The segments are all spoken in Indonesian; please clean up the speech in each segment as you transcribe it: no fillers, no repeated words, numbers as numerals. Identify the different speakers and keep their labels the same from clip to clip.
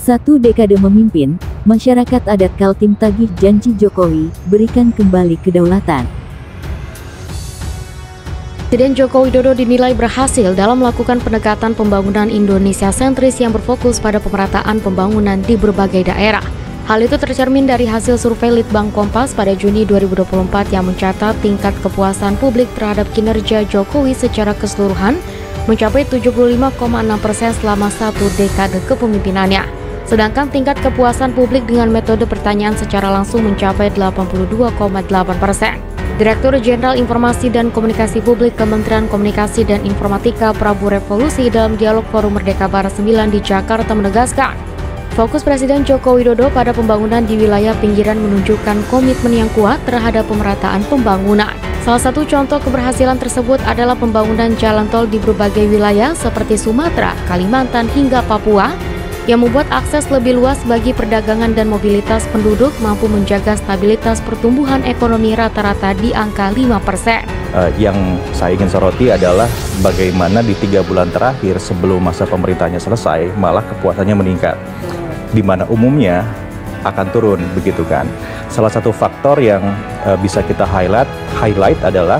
Speaker 1: Satu dekade memimpin, masyarakat adat Kaltim tagih janji Jokowi, berikan kembali kedaulatan.
Speaker 2: Presiden Joko Widodo dinilai berhasil dalam melakukan pendekatan pembangunan Indonesia sentris yang berfokus pada pemerataan pembangunan di berbagai daerah. Hal itu tercermin dari hasil survei Litbang Kompas pada Juni 2024 yang mencatat tingkat kepuasan publik terhadap kinerja Jokowi secara keseluruhan mencapai 75,6% selama satu dekade kepemimpinannya. Sedangkan tingkat kepuasan publik dengan metode pertanyaan secara langsung mencapai 82,8%. Direktur Jenderal Informasi dan Komunikasi Publik Kementerian Komunikasi dan Informatika Prabu Revolusi dalam dialog Forum Merdeka Barat 9 di Jakarta menegaskan, fokus Presiden Joko Widodo pada pembangunan di wilayah pinggiran menunjukkan komitmen yang kuat terhadap pemerataan pembangunan. Salah satu contoh keberhasilan tersebut adalah pembangunan jalan tol di berbagai wilayah seperti Sumatera, Kalimantan, hingga Papua, yang membuat akses lebih luas bagi perdagangan dan mobilitas penduduk mampu menjaga stabilitas pertumbuhan ekonomi rata-rata di angka 5%.
Speaker 3: Yang saya ingin soroti adalah bagaimana di 3 bulan terakhir sebelum masa pemerintahnya selesai, malah kepuasannya meningkat. Di mana umumnya akan turun, begitu kan. Salah satu faktor yang bisa kita highlight adalah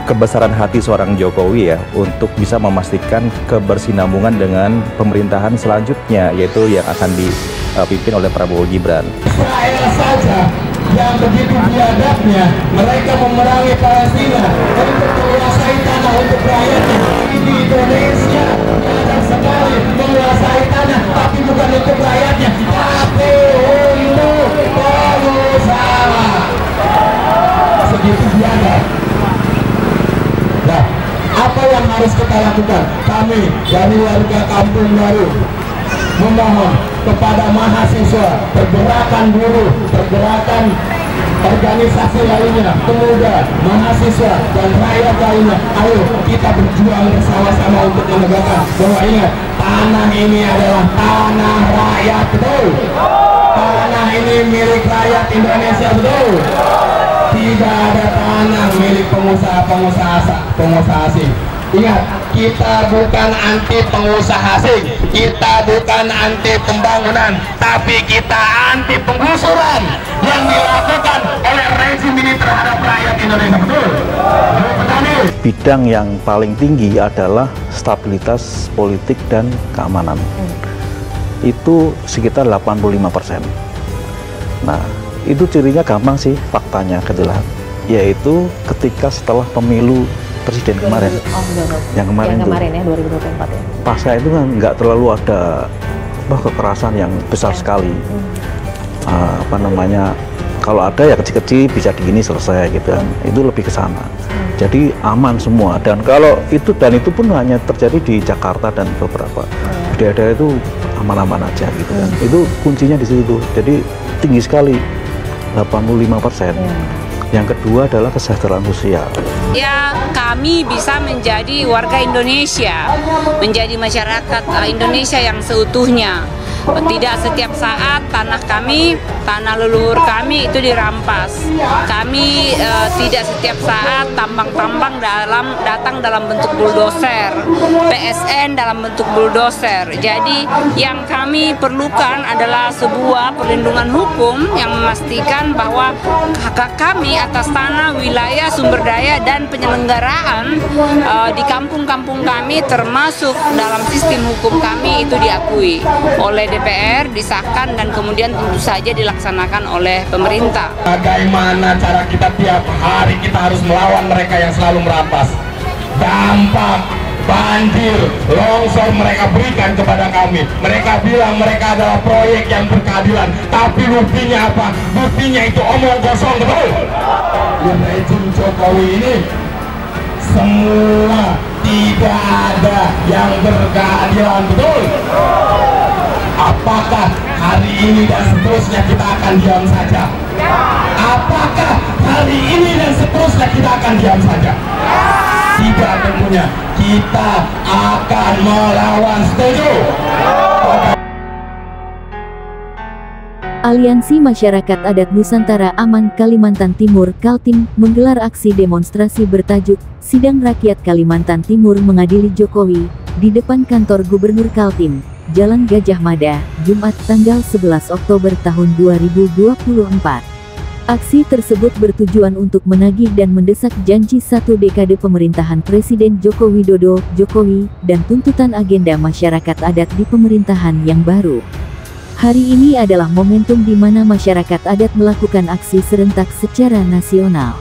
Speaker 3: kebesaran hati seorang Jokowi ya untuk bisa memastikan kebersinambungan dengan pemerintahan selanjutnya, yaitu yang akan dipimpin oleh Prabowo Gibran.
Speaker 4: Israel saja yang begitu biadabnya mereka memerangi Palestina untuk menguasai tanah untuk rakyatnya. Di Indonesia banyak sekali menguasai tanah, tapi bukan untuk rakyatnya, tapi untuk pengusaha. Segitu biadab. Nah, apa yang harus kita lakukan? Kami dari warga Kampung Baru memohon kepada mahasiswa, pergerakan buruh, pergerakan organisasi lainnya, pemuda, mahasiswa, dan rakyat lainnya. Ayo kita berjuang bersama-sama untuk menegakkan bahwa ingat, tanah ini adalah tanah rakyat, betul? Tanah ini milik rakyat Indonesia, betul? Tidak ada tanah milik pengusaha asing. Ingat, kita bukan anti pengusaha asing, kita bukan anti pembangunan, tapi kita anti penggusuran yang dilakukan oleh rezim ini terhadap rakyat Indonesia, betul?
Speaker 3: Bidang yang paling tinggi adalah stabilitas politik dan keamanan. Itu sekitar 85%. Nah, itu cirinya gampang sih, faktanya kejelas, yaitu ketika setelah pemilu presiden kemarin, yang kemarin
Speaker 2: ya 2024 ya.
Speaker 3: Pasca itu kan nggak terlalu ada kekerasan yang besar sekali. Kalau ada ya kecil-kecil bisa digini selesai gitu kan, itu lebih ke sana. Jadi aman semua, dan kalau itu pun hanya terjadi di Jakarta dan beberapa daerah itu aman-aman aja gitu kan. Itu kuncinya di situ. Jadi tinggi sekali, 85%. Yang kedua adalah kesejahteraan sosial.
Speaker 5: Ya, kami bisa menjadi warga Indonesia, menjadi masyarakat Indonesia yang seutuhnya. Tidak setiap saat tanah kami, tanah leluhur kami itu dirampas. Kami tidak setiap saat tambang-tambang datang dalam bentuk bulldozer, PSN dalam bentuk bulldozer. Jadi yang kami perlukan adalah sebuah perlindungan hukum yang memastikan bahwa hak kami atas tanah, wilayah, sumber daya, dan penyelenggaraan di kampung-kampung kami termasuk dalam sistem hukum kami itu diakui oleh DPR, disahkan, dan kemudian tentu saja dilaksanakan oleh pemerintah.
Speaker 4: Bagaimana cara kita tiap hari kita harus melawan mereka yang selalu merampas? Dampak banjir, longsor mereka berikan kepada kami. Mereka bilang mereka adalah proyek yang berkeadilan, tapi buktinya apa? Buktinya itu omong kosong, betul? Rezim Jokowi ini semua tidak ada yang berkeadilan, betul? Apakah hari ini dan seterusnya kita akan diam saja? Apakah hari ini dan seterusnya kita akan diam saja? Tidak, tentunya kita akan melawan. Setuju?
Speaker 1: Aliansi Masyarakat Adat Nusantara Aman Kalimantan Timur Kaltim menggelar aksi demonstrasi bertajuk Sidang Rakyat Kalimantan Timur Mengadili Jokowi di depan kantor Gubernur Kaltim. Jalan Gajah Mada, Jumat tanggal 11 Oktober tahun 2024. Aksi tersebut bertujuan untuk menagih dan mendesak janji 1 dekade pemerintahan Presiden Joko Widodo, Jokowi, dan tuntutan agenda masyarakat adat di pemerintahan yang baru. Hari ini adalah momentum di mana masyarakat adat melakukan aksi serentak secara nasional.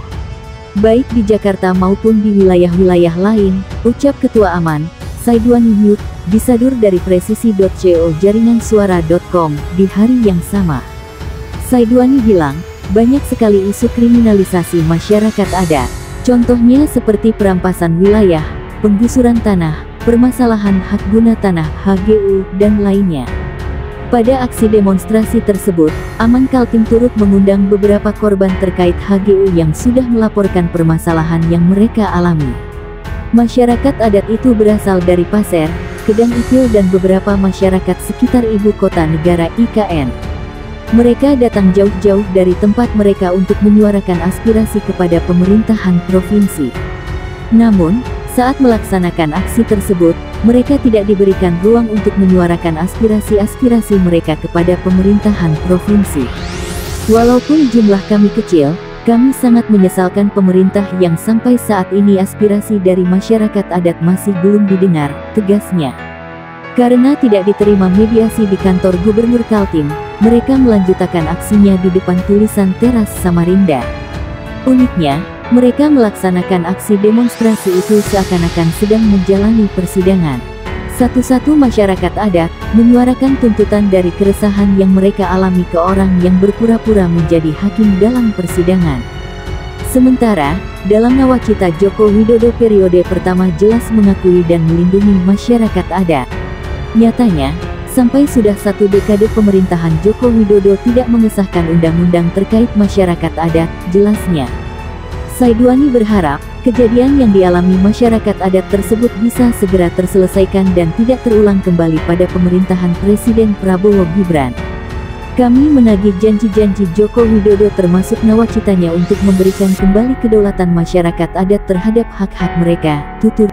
Speaker 1: Baik di Jakarta maupun di wilayah-wilayah lain, ucap Ketua Aman, Saidwani Yud, disadur dari presisi.co jaringansuara.com, di hari yang sama. Saidwani bilang, banyak sekali isu kriminalisasi masyarakat adat, contohnya seperti perampasan wilayah, penggusuran tanah, permasalahan hak guna tanah (HGU), dan lainnya. Pada aksi demonstrasi tersebut, Aman Kaltim turut mengundang beberapa korban terkait HGU yang sudah melaporkan permasalahan yang mereka alami. Masyarakat adat itu berasal dari Pasir, Kedang Ipil dan beberapa masyarakat sekitar ibu kota negara IKN. Mereka datang jauh-jauh dari tempat mereka untuk menyuarakan aspirasi kepada pemerintahan provinsi. Namun, saat melaksanakan aksi tersebut, mereka tidak diberikan ruang untuk menyuarakan aspirasi-aspirasi mereka kepada pemerintahan provinsi. Walaupun jumlah kami kecil, kami sangat menyesalkan pemerintah yang sampai saat ini aspirasi dari masyarakat adat masih belum didengar, tegasnya. Karena tidak diterima mediasi di kantor Gubernur Kaltim, mereka melanjutkan aksinya di depan tulisan teras Samarinda. Uniknya, mereka melaksanakan aksi demonstrasi itu seakan-akan sedang menjalani persidangan. Satu-satu masyarakat adat menyuarakan tuntutan dari keresahan yang mereka alami ke orang yang berpura-pura menjadi hakim dalam persidangan. Sementara, dalam nawacita Joko Widodo periode pertama jelas mengakui dan melindungi masyarakat adat. Nyatanya, sampai sudah 1 dekade pemerintahan Joko Widodo tidak mengesahkan undang-undang terkait masyarakat adat, jelasnya. Saidwani berharap, kejadian yang dialami masyarakat adat tersebut bisa segera terselesaikan dan tidak terulang kembali pada pemerintahan Presiden Prabowo Gibran. Kami menagih janji-janji Joko Widodo termasuk nawacitanya untuk memberikan kembali kedaulatan masyarakat adat terhadap hak-hak mereka, tutur